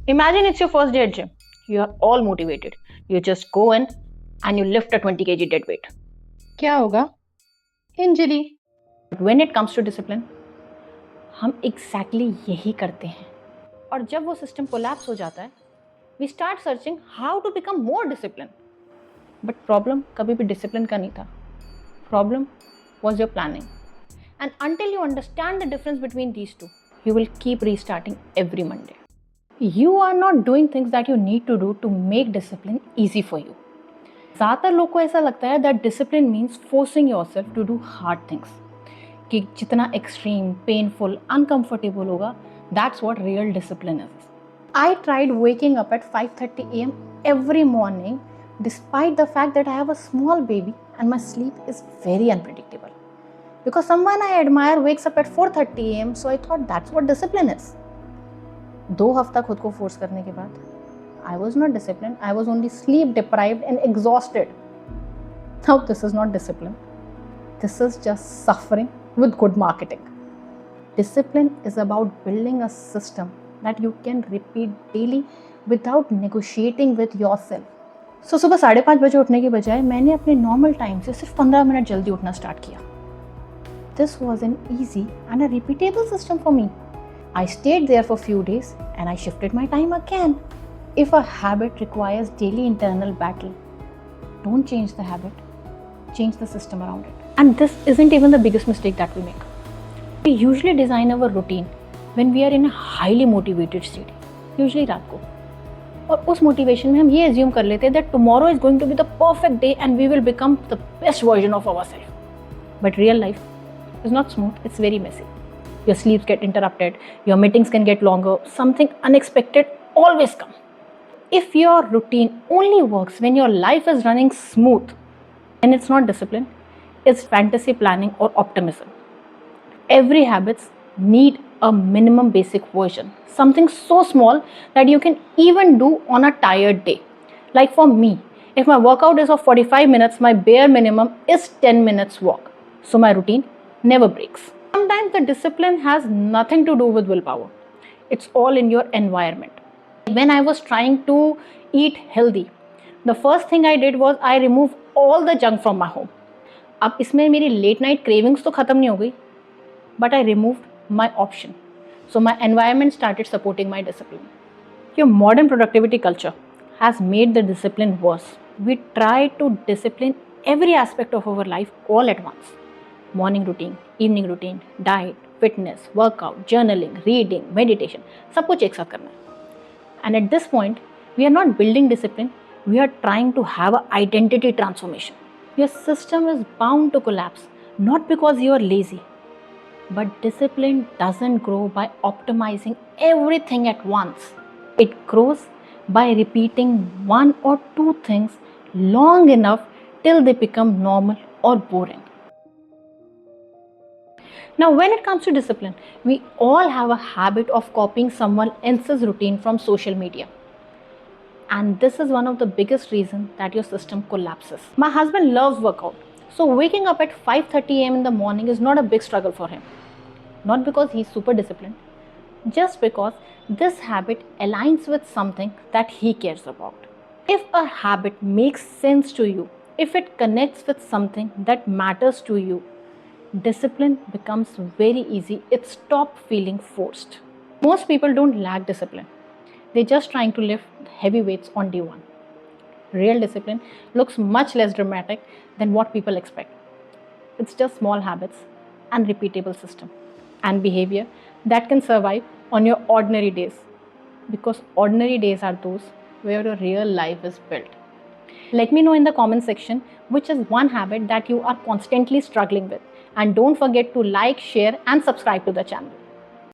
Imagine it's your first day at gym. You are all motivated. You just go in and you lift a 20 kg dead weight. क्या होगा? Injury. But when it comes to discipline, हम exactly यही करते हैं. और जब वो system collapse हो जाता है, we start searching how to become more disciplined. But problem कभी भी discipline का नहीं था. Problem was your planning. And until you understand the difference between these two, you will keep restarting every Monday. You are not doing things that you need to do to make discipline easy for you. ज़्यादातर लोग को ऐसा लगता है that discipline means forcing yourself to do hard things. कि जितना extreme, painful, uncomfortable होगा, that's what real discipline is. I tried waking up at 5:30 a.m. every morning, despite the fact that I have a small baby and my sleep is very unpredictable. Because someone I admire wakes up at 4:30 a.m., so I thought that's what discipline is. 2 हफ्ता खुद को force करने के बाद I was not disciplined. I was only sleep deprived and exhausted. Now this is not discipline. This is just suffering with good marketing. Discipline is about building a system that you can repeat daily without negotiating with yourself. So सुबह 5:30 बजे उठने के बजाय मैंने अपने normal time से सिर्फ 15 minute जल्दी उठना स्टार्ट किया. This was an easy and a repeatable system for me. I stayed there for a few days and I shifted my time again. If a habit requires daily internal battle, don't change the habit, change the system around it. And this isn't even the biggest mistake that we make. We usually design our routine when we are in a highly motivated state, usually रात को. और उस motivation में हम ये assume कर लेते हैं that tomorrow is going to be the perfect day and we will become the best version of ourselves. But real life is not smooth, it's very messy. Your sleeps get interrupted, your meetings can get longer, something unexpected always comes. If your routine only works when your life is running smooth, then it's not discipline, it's fantasy planning or optimism. Every habits need a minimum basic version, something so small that you can even do on a tired day. Like for me, if my workout is of 45 minutes, my bare minimum is 10 minutes walk. So my routine never breaks. Sometimes the discipline has nothing to do with willpower. It's all in your environment. When I was trying to eat healthy, the first thing I did was I removed all the junk from my home. अब इसमें मेरी late night cravings तो ख़त्म नहीं हो गई, but I removed my option. So my environment started supporting my discipline. Your modern productivity culture has made the discipline worse. We try to discipline every aspect of our life all at once. Morning routine, evening routine, diet, fitness, workout, journaling, reading, meditation, सब कुछ एक साथ करना है. And at this point, we are not building discipline, we are trying to have an identity transformation. Your system is bound to collapse, not because you are lazy, but discipline doesn't grow by optimizing everything at once. It grows by repeating one or two things long enough till they become normal or boring. Now, when it comes to discipline, we all have a habit of copying someone else's routine from social media. And this is one of the biggest reasons that your system collapses. My husband loves workout. So waking up at 5:30 a.m. in the morning is not a big struggle for him. Not because he's super disciplined, just because this habit aligns with something that he cares about. If a habit makes sense to you, if it connects with something that matters to you, discipline becomes very easy. It stops feeling forced. Most people don't lack discipline. They're just trying to lift heavy weights on day one. Real discipline looks much less dramatic than what people expect. It's just small habits and repeatable system and behavior that can survive on your ordinary days. Because ordinary days are those where your real life is built. Let me know in the comment section which is one habit that you are constantly struggling with. And don't forget to like, share and subscribe to the channel.